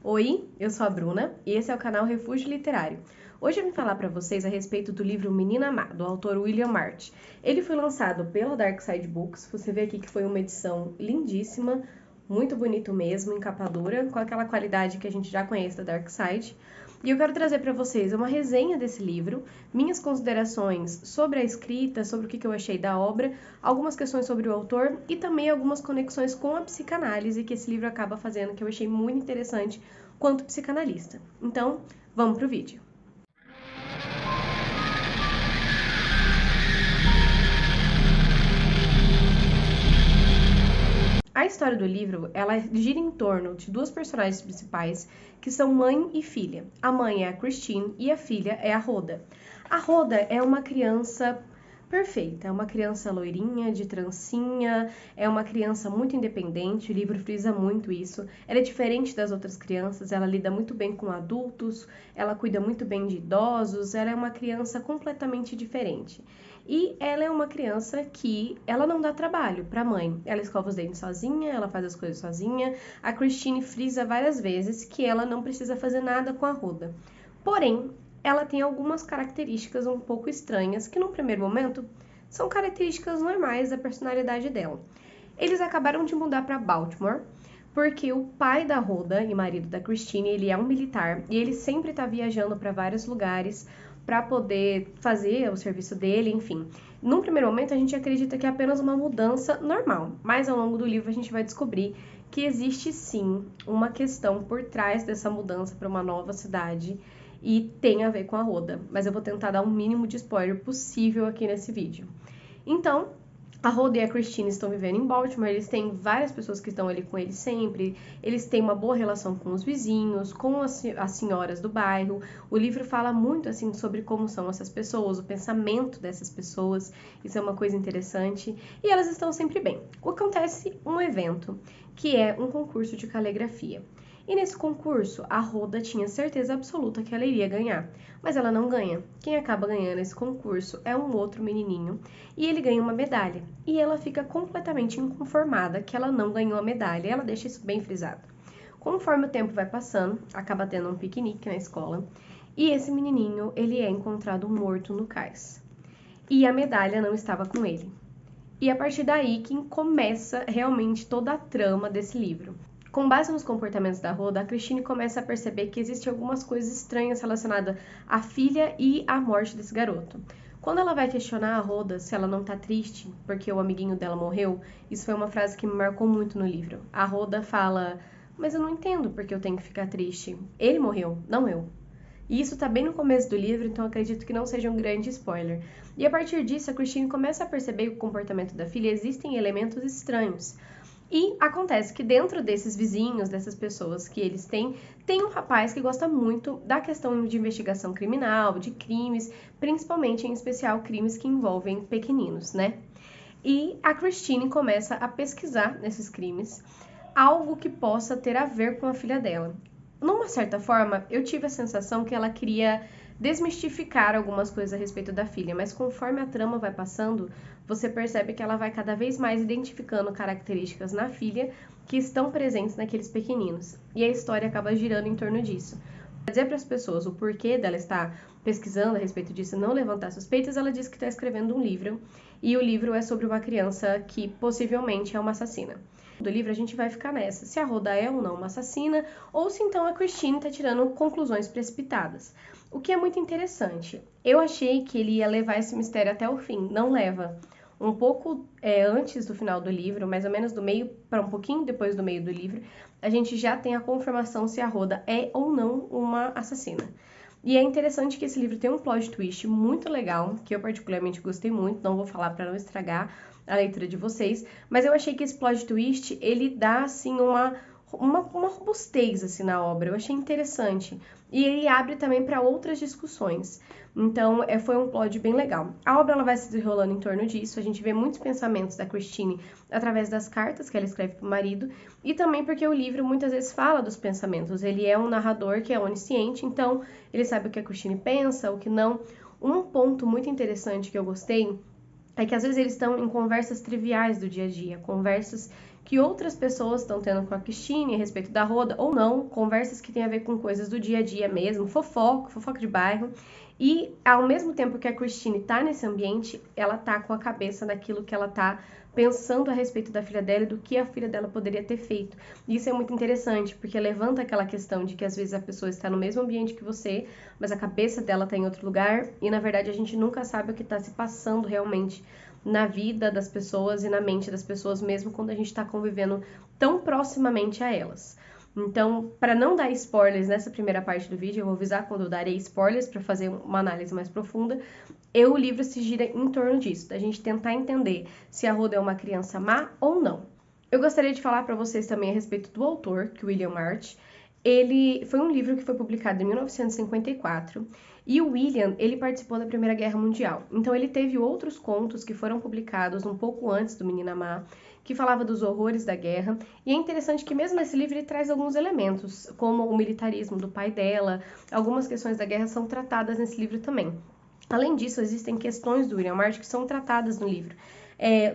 Oi, eu sou a Bruna e esse é o canal Refúgio Literário. Hoje eu vim falar para vocês a respeito do livro Menina Má, do autor William March. Ele foi lançado pela Dark Side Books, você vê aqui que foi uma edição lindíssima, muito bonito mesmo, em capa dura, com aquela qualidade que a gente já conhece da Dark Side. E eu quero trazer para vocês uma resenha desse livro, minhas considerações sobre a escrita, sobre o que eu achei da obra, algumas questões sobre o autor e também algumas conexões com a psicanálise que esse livro acaba fazendo, que eu achei muito interessante quanto psicanalista. Então, vamos pro vídeo. A história do livro, ela gira em torno de duas personagens principais, que são mãe e filha. A mãe é a Christine e a filha é a Rhoda. A Rhoda é uma criança perfeita, é uma criança loirinha, de trancinha, é uma criança muito independente, o livro frisa muito isso. Ela é diferente das outras crianças, ela lida muito bem com adultos, ela cuida muito bem de idosos, ela é uma criança completamente diferente. E ela é uma criança que ela não dá trabalho para a mãe. Ela escova os dentes sozinha, ela faz as coisas sozinha. A Christine frisa várias vezes que ela não precisa fazer nada com a Rhoda. Porém, ela tem algumas características um pouco estranhas que, num primeiro momento, são características normais da personalidade dela. Eles acabaram de mudar para Baltimore porque o pai da Rhoda e marido da Christine, ele é um militar e ele sempre está viajando para vários lugares para poder fazer o serviço dele, enfim. Num primeiro momento, a gente acredita que é apenas uma mudança normal, mas ao longo do livro a gente vai descobrir que existe sim uma questão por trás dessa mudança para uma nova cidade e tem a ver com a Rhoda, mas eu vou tentar dar o mínimo de spoiler possível aqui nesse vídeo. Então, a Rhoda e a Christine estão vivendo em Baltimore, eles têm várias pessoas que estão ali com eles sempre, eles têm uma boa relação com os vizinhos, com as senhoras do bairro. O livro fala muito assim sobre como são essas pessoas, o pensamento dessas pessoas, isso é uma coisa interessante, e elas estão sempre bem. Acontece um evento, que é um concurso de caligrafia. E nesse concurso, a Rhoda tinha certeza absoluta que ela iria ganhar, mas ela não ganha. Quem acaba ganhando esse concurso é um outro menininho e ele ganha uma medalha. E ela fica completamente inconformada que ela não ganhou a medalha, ela deixa isso bem frisado. Conforme o tempo vai passando, acaba tendo um piquenique na escola e esse menininho, ele é encontrado morto no cais. E a medalha não estava com ele. E a partir daí que começa realmente toda a trama desse livro. Com base nos comportamentos da Rhoda, a Christine começa a perceber que existem algumas coisas estranhas relacionadas à filha e à morte desse garoto. Quando ela vai questionar a Rhoda se ela não tá triste porque o amiguinho dela morreu, isso foi uma frase que me marcou muito no livro. A Rhoda fala, mas eu não entendo porque eu tenho que ficar triste. Ele morreu, não eu. E isso tá bem no começo do livro, então acredito que não seja um grande spoiler. E a partir disso, a Christine começa a perceber que o comportamento da filha existem elementos estranhos. E acontece que dentro desses vizinhos, dessas pessoas que eles têm, tem um rapaz que gosta muito da questão de investigação criminal, de crimes, principalmente, em especial, crimes que envolvem pequeninos, né? E a Christine começa a pesquisar nesses crimes algo que possa ter a ver com a filha dela. Numa certa forma, eu tive a sensação que ela queria desmistificar algumas coisas a respeito da filha, mas conforme a trama vai passando, você percebe que ela vai cada vez mais identificando características na filha que estão presentes naqueles pequeninos. E a história acaba girando em torno disso. Para dizer para as pessoas o porquê dela estar pesquisando a respeito disso e não levantar suspeitas, ela diz que está escrevendo um livro, e o livro é sobre uma criança que possivelmente é uma assassina. Do livro a gente vai ficar nessa, se a Rhoda é ou não uma assassina, ou se então a Christine está tirando conclusões precipitadas. O que é muito interessante. Eu achei que ele ia levar esse mistério até o fim, não leva. Um pouco antes do final do livro, mais ou menos do meio para um pouquinho depois do meio do livro, a gente já tem a confirmação se a Rhoda é ou não uma assassina. E é interessante que esse livro tem um plot twist muito legal, que eu particularmente gostei muito, não vou falar para não estragar a leitura de vocês, mas eu achei que esse plot twist, ele dá, assim, uma robustez, assim, na obra, eu achei interessante. E ele abre também para outras discussões. Então, foi um plot bem legal. A obra ela vai se desenrolando em torno disso, a gente vê muitos pensamentos da Christine através das cartas que ela escreve para o marido, e também porque o livro muitas vezes fala dos pensamentos, ele é um narrador que é onisciente, então ele sabe o que a Christine pensa, o que não. Um ponto muito interessante que eu gostei é que às vezes eles estão em conversas triviais do dia a dia, conversas que outras pessoas estão tendo com a Christine a respeito da Rhoda, ou não, conversas que tem a ver com coisas do dia a dia mesmo, fofoca de bairro. E ao mesmo tempo que a Christine tá nesse ambiente, ela tá com a cabeça naquilo que ela tá pensando a respeito da filha dela e do que a filha dela poderia ter feito. E isso é muito interessante, porque levanta aquela questão de que às vezes a pessoa está no mesmo ambiente que você, mas a cabeça dela está em outro lugar, e na verdade a gente nunca sabe o que está se passando realmente na vida das pessoas e na mente das pessoas, mesmo quando a gente está convivendo tão proximamente a elas. Então, para não dar spoilers nessa primeira parte do vídeo, eu vou avisar quando eu darei spoilers para fazer uma análise mais profunda. O livro se gira em torno disso, da gente tentar entender se a Rhoda é uma criança má ou não. Eu gostaria de falar para vocês também a respeito do autor, que é o William March. Ele foi um livro que foi publicado em 1954 e o William, ele participou da Primeira Guerra Mundial. Então ele teve outros contos que foram publicados um pouco antes do Menina Má, que falava dos horrores da guerra. E é interessante que mesmo nesse livro ele traz alguns elementos, como o militarismo do pai dela, algumas questões da guerra são tratadas nesse livro também. Além disso, existem questões do William March que são tratadas no livro.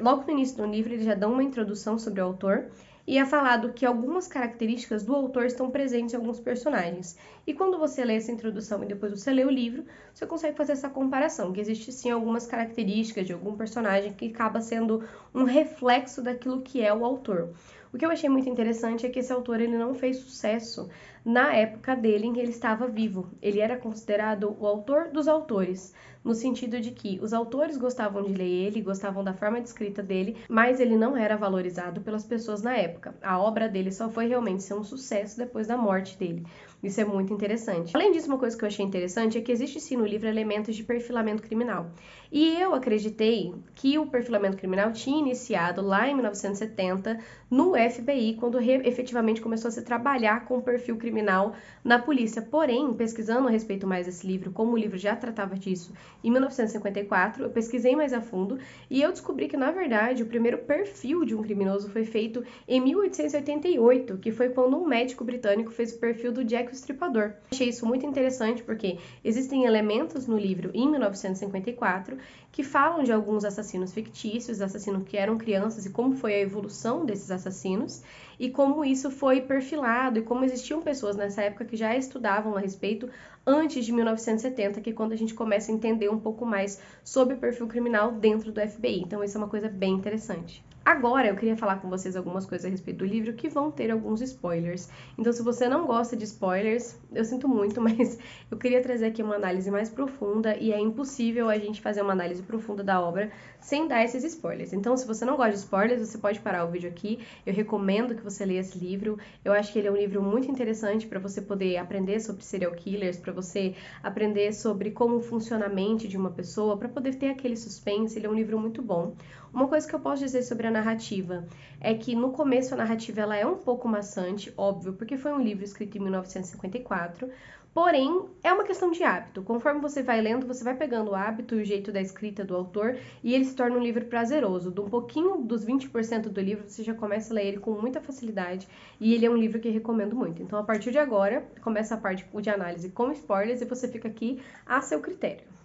Logo no início do livro, ele já dá uma introdução sobre o autor e é falado que algumas características do autor estão presentes em alguns personagens. E quando você lê essa introdução e depois você lê o livro, você consegue fazer essa comparação, que existe sim algumas características de algum personagem que acaba sendo um reflexo daquilo que é o autor. O que eu achei muito interessante é que esse autor ele não fez sucesso na época dele em que ele estava vivo. Ele era considerado o autor dos autores, no sentido de que os autores gostavam de ler ele, gostavam da forma de escrita dele, mas ele não era valorizado pelas pessoas na época. A obra dele só foi realmente ser um sucesso depois da morte dele. Isso é muito interessante. Além disso, uma coisa que eu achei interessante é que existe sim no livro elementos de perfilamento criminal. E eu acreditei que o perfilamento criminal tinha iniciado lá em 1970 no FBI, quando efetivamente começou a se trabalhar com o perfil criminal na polícia. Porém, pesquisando a respeito mais desse livro, como o livro já tratava disso em 1954, eu pesquisei mais a fundo e eu descobri que, na verdade, o primeiro perfil de um criminoso foi feito em 1888, que foi quando um médico britânico fez o perfil do Jack o Estripador. Achei isso muito interessante porque existem elementos no livro em 1954 que falam de alguns assassinos fictícios, assassinos que eram crianças e como foi a evolução desses assassinos e como isso foi perfilado e como existiam pessoas nessa época que já estudavam a respeito antes de 1970, que é quando a gente começa a entender um pouco mais sobre o perfil criminal dentro do FBI. Então isso é uma coisa bem interessante. Agora eu queria falar com vocês algumas coisas a respeito do livro que vão ter alguns spoilers. Então se você não gosta de spoilers, eu sinto muito, mas eu queria trazer aqui uma análise mais profunda e é impossível a gente fazer uma análise profunda da obra sem dar esses spoilers. Então se você não gosta de spoilers, você pode parar o vídeo aqui. Eu recomendo que você leia esse livro. Eu acho que ele é um livro muito interessante para você poder aprender sobre serial killers, para você aprender sobre como funciona a mente de uma pessoa, para poder ter aquele suspense. Ele é um livro muito bom. Uma coisa que eu posso dizer sobre a narrativa é que no começo a narrativa ela é um pouco maçante, óbvio, porque foi um livro escrito em 1954, porém é uma questão de hábito. Conforme você vai lendo, você vai pegando o hábito e o jeito da escrita do autor e ele se torna um livro prazeroso. De um pouquinho dos 20% do livro, você já começa a ler ele com muita facilidade e ele é um livro que eu recomendo muito. Então, a partir de agora, começa a parte de análise com spoilers e você fica aqui a seu critério.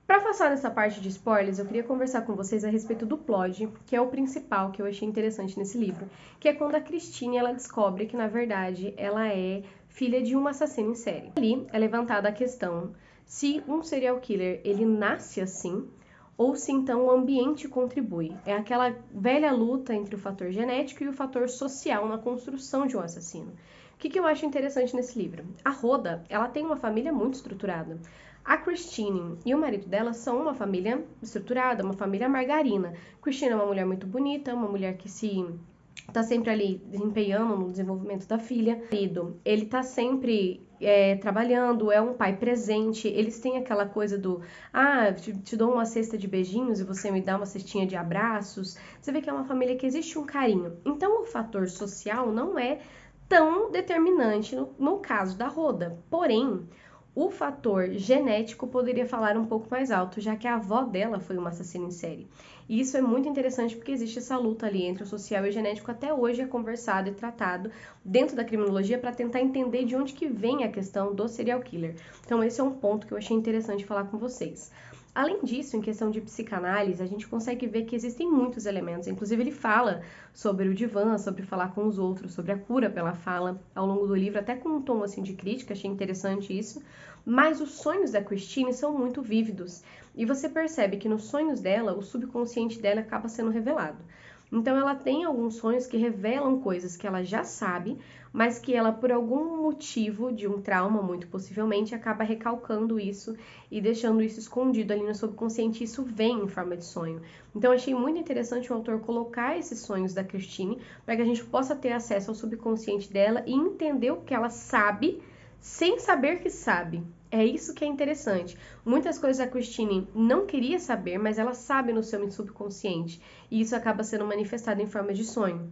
Para passar nessa parte de spoilers, eu queria conversar com vocês a respeito do plot, que é o principal que eu achei interessante nesse livro, que é quando a Christine ela descobre que, na verdade, ela é filha de um assassino em série. Ali é levantada a questão se um serial killer ele nasce assim ou se então o ambiente contribui. É aquela velha luta entre o fator genético e o fator social na construção de um assassino. O que eu acho interessante nesse livro? A Rhoda, ela tem uma família muito estruturada. A Christine e o marido dela são uma família estruturada, uma família margarina. Christine é uma mulher muito bonita, uma mulher que tá sempre ali empenhando no desenvolvimento da filha. O marido, ele tá sempre trabalhando, é um pai presente. Eles têm aquela coisa do te dou uma cesta de beijinhos e você me dá uma cestinha de abraços. Você vê que é uma família que existe um carinho. Então o fator social não é tão determinante no caso da Rhoda. Porém, o fator genético poderia falar um pouco mais alto, já que a avó dela foi uma assassina em série. E isso é muito interessante porque existe essa luta ali entre o social e o genético, até hoje é conversado e tratado dentro da criminologia para tentar entender de onde que vem a questão do serial killer. Então esse é um ponto que eu achei interessante falar com vocês. Além disso, em questão de psicanálise, a gente consegue ver que existem muitos elementos. Inclusive, ele fala sobre o divã, sobre falar com os outros, sobre a cura pela fala ao longo do livro, até com um tom assim de crítica, achei interessante isso. Mas os sonhos da Christine são muito vívidos. E você percebe que nos sonhos dela, o subconsciente dela acaba sendo revelado. Então ela tem alguns sonhos que revelam coisas que ela já sabe, mas que ela, por algum motivo de um trauma, muito possivelmente, acaba recalcando isso e deixando isso escondido ali no subconsciente. Isso vem em forma de sonho. Então achei muito interessante o autor colocar esses sonhos da Christine para que a gente possa ter acesso ao subconsciente dela e entender o que ela sabe sem saber que sabe. É isso que é interessante. Muitas coisas a Christine não queria saber, mas ela sabe no seu subconsciente. E isso acaba sendo manifestado em forma de sonho.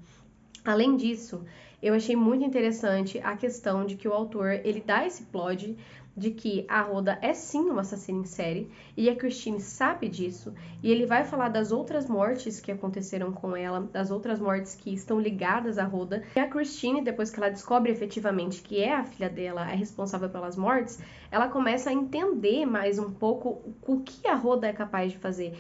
Além disso, eu achei muito interessante a questão de que o autor, ele dá esse plot de que a Rhoda é sim uma assassina em série e a Christine sabe disso, e ele vai falar das outras mortes que aconteceram com ela, das outras mortes que estão ligadas à Rhoda, e a Christine, depois que ela descobre efetivamente que é a filha dela a responsável pelas mortes, ela começa a entender mais um pouco o que a Rhoda é capaz de fazer.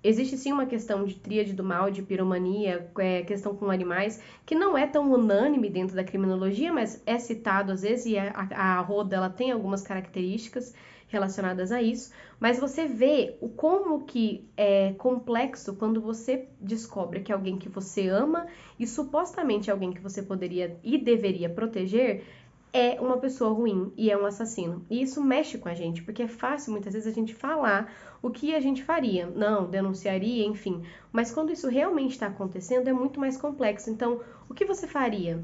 Existe sim uma questão de tríade do mal, de piromania, questão com animais, que não é tão unânime dentro da criminologia, mas é citado às vezes, e a Rhoda ela tem algumas características relacionadas a isso, mas você vê o como que é complexo quando você descobre que alguém que você ama e supostamente alguém que você poderia e deveria proteger é uma pessoa ruim e é um assassino. E isso mexe com a gente, porque é fácil muitas vezes a gente falar o que a gente faria, não, denunciaria, enfim. Mas quando isso realmente está acontecendo, é muito mais complexo. Então, o que você faria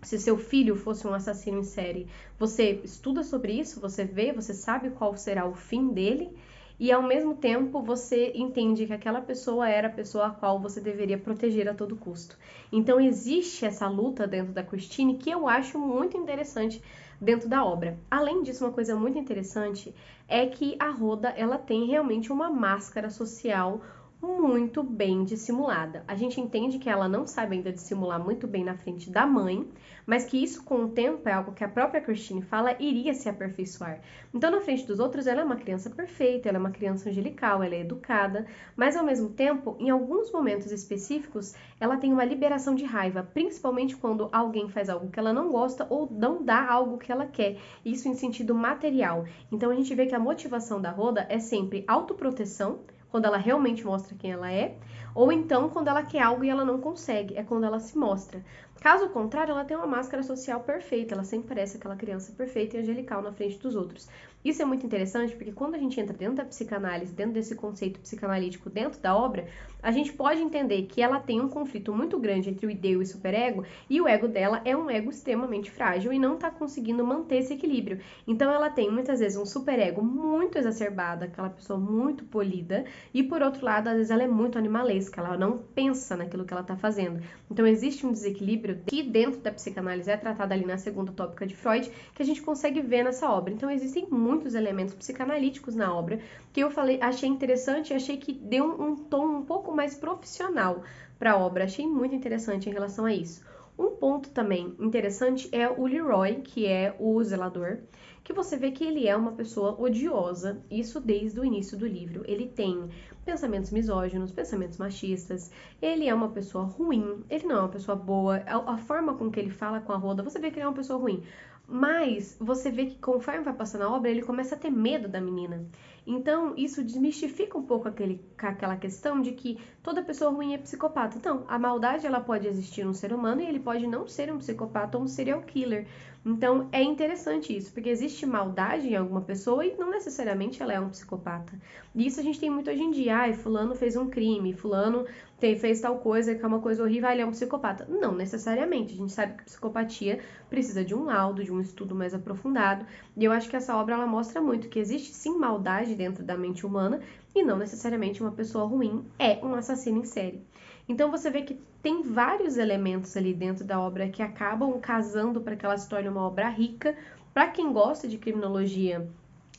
se seu filho fosse um assassino em série? Você estuda sobre isso, você vê, você sabe qual será o fim dele, e ao mesmo tempo você entende que aquela pessoa era a pessoa a qual você deveria proteger a todo custo. Então existe essa luta dentro da Christine que eu acho muito interessante dentro da obra. Além disso, uma coisa muito interessante é que a Rhoda, ela tem realmente uma máscara social muito bem dissimulada. A gente entende que ela não sabe ainda dissimular muito bem na frente da mãe, mas que isso com o tempo é algo que a própria Christine fala iria se aperfeiçoar. Então, na frente dos outros, ela é uma criança perfeita, ela é uma criança angelical, ela é educada, mas ao mesmo tempo, em alguns momentos específicos, ela tem uma liberação de raiva, principalmente quando alguém faz algo que ela não gosta ou não dá algo que ela quer, isso em sentido material. Então, a gente vê que a motivação da Rhoda é sempre autoproteção, quando ela realmente mostra quem ela é, ou então quando ela quer algo e ela não consegue, é quando ela se mostra. Caso contrário, ela tem uma máscara social perfeita, ela sempre parece aquela criança perfeita e angelical na frente dos outros. Isso é muito interessante porque quando a gente entra dentro da psicanálise, dentro desse conceito psicanalítico dentro da obra, a gente pode entender que ela tem um conflito muito grande entre o id e o superego, e o ego dela é um ego extremamente frágil e não está conseguindo manter esse equilíbrio. Então ela tem muitas vezes um superego muito exacerbado, aquela pessoa muito polida, e por outro lado, às vezes ela é muito animalesca, ela não pensa naquilo que ela está fazendo. Então existe um desequilíbrio que dentro da psicanálise é tratado ali na segunda tópica de Freud, que a gente consegue ver nessa obra. Então existem muitos elementos psicanalíticos na obra que eu achei interessante e achei que deu um tom um pouco mais profissional para a obra. Achei muito interessante em relação a isso. Um ponto também interessante é o Leroy, que é o zelador, que você vê que ele é uma pessoa odiosa, isso desde o início do livro. Ele tem pensamentos misóginos, pensamentos machistas, ele é uma pessoa ruim, ele não é uma pessoa boa, a forma com que ele fala com a Rhoda, você vê que ele é uma pessoa ruim. Mas você vê que conforme vai passando a obra, ele começa a ter medo da menina. Então, isso desmistifica um pouco aquela questão de que toda pessoa ruim é psicopata. Então, a maldade ela pode existir no ser humano e ele pode não ser um psicopata ou um serial killer. Então, é interessante isso, porque existe maldade em alguma pessoa e não necessariamente ela é um psicopata. E isso a gente tem muito hoje em dia. Ai, fulano fez um crime, fulano fez tal coisa que é uma coisa horrível, ele é um psicopata. Não necessariamente. A gente sabe que psicopatia precisa de um laudo, de um estudo mais aprofundado. E eu acho que essa obra ela mostra muito que existe sim maldade dentro da mente humana e não necessariamente uma pessoa ruim é um assassino em série. Então você vê que tem vários elementos ali dentro da obra que acabam casando para que ela se torne uma obra rica. Para quem gosta de criminologia,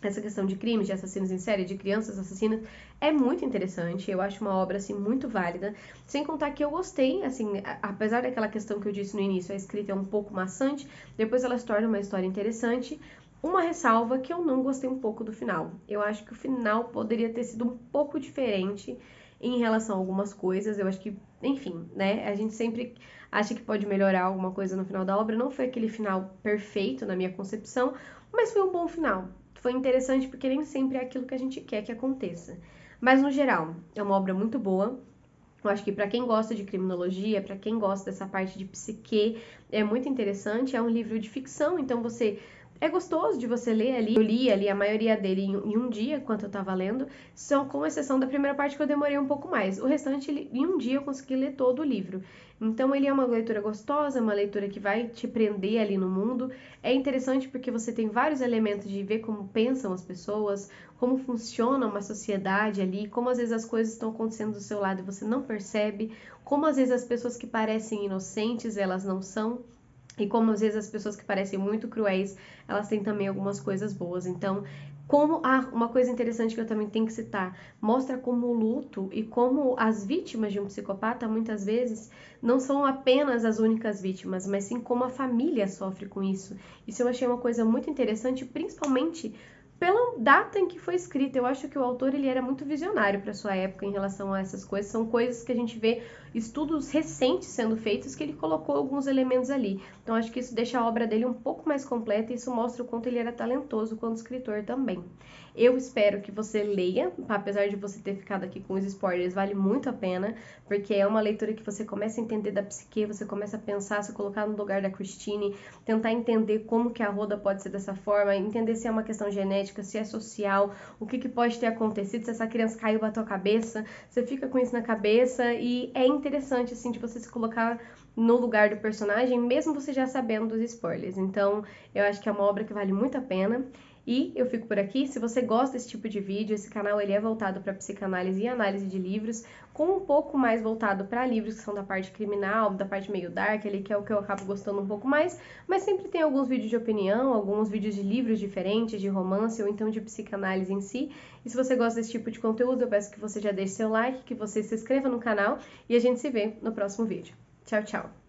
essa questão de crimes, de assassinos em série, de crianças assassinas, é muito interessante. Eu acho uma obra, assim, muito válida. Sem contar que eu gostei, assim, apesar daquela questão que eu disse no início, a escrita é um pouco maçante, depois ela se torna uma história interessante. Uma ressalva que eu não gostei um pouco do final. Eu acho que o final poderia ter sido um pouco diferente em relação a algumas coisas. Eu acho que, enfim, né? A gente sempre acha que pode melhorar alguma coisa no final da obra. Não foi aquele final perfeito na minha concepção, mas foi um bom final. Foi interessante porque nem sempre é aquilo que a gente quer que aconteça. Mas no geral, é uma obra muito boa. Eu acho que para quem gosta de criminologia, para quem gosta dessa parte de psique, é muito interessante. É um livro de ficção, então você é gostoso de você ler ali. Eu li ali a maioria dele em um dia, enquanto eu estava lendo, só com exceção da primeira parte que eu demorei um pouco mais. O restante, em um dia eu consegui ler todo o livro. Então ele é uma leitura gostosa, uma leitura que vai te prender ali no mundo. É interessante porque você tem vários elementos de ver como pensam as pessoas, como funciona uma sociedade ali, como às vezes as coisas estão acontecendo do seu lado e você não percebe, como às vezes as pessoas que parecem inocentes, elas não são. E como às vezes as pessoas que parecem muito cruéis, elas têm também algumas coisas boas. Então, uma coisa interessante que eu também tenho que citar, mostra como o luto e como as vítimas de um psicopata muitas vezes não são apenas as únicas vítimas, mas sim como a família sofre com isso. Isso eu achei uma coisa muito interessante, principalmente pela data em que foi escrita. Eu acho que o autor ele era muito visionário para sua época em relação a essas coisas. São coisas que a gente vê estudos recentes sendo feitos que ele colocou alguns elementos ali. Então acho que isso deixa a obra dele um pouco mais completa e isso mostra o quanto ele era talentoso quanto escritor também. Eu espero que você leia, apesar de você ter ficado aqui com os spoilers, vale muito a pena, porque é uma leitura que você começa a entender da psique, você começa a pensar, se colocar no lugar da Christine, tentar entender como que a Rhoda pode ser dessa forma, entender se é uma questão genética, se é social, o que pode ter acontecido, se essa criança caiu na tua cabeça, você fica com isso na cabeça e é interessante, assim, de você se colocar no lugar do personagem, mesmo você já sabendo dos spoilers. Então, eu acho que é uma obra que vale muito a pena. E eu fico por aqui. Se você gosta desse tipo de vídeo, esse canal ele é voltado para psicanálise e análise de livros, com um pouco mais voltado para livros que são da parte criminal, da parte meio dark, ali, que é o que eu acabo gostando um pouco mais, mas sempre tem alguns vídeos de opinião, alguns vídeos de livros diferentes, de romance ou então de psicanálise em si. E se você gosta desse tipo de conteúdo, eu peço que você já deixe seu like, que você se inscreva no canal e a gente se vê no próximo vídeo. Tchau, tchau!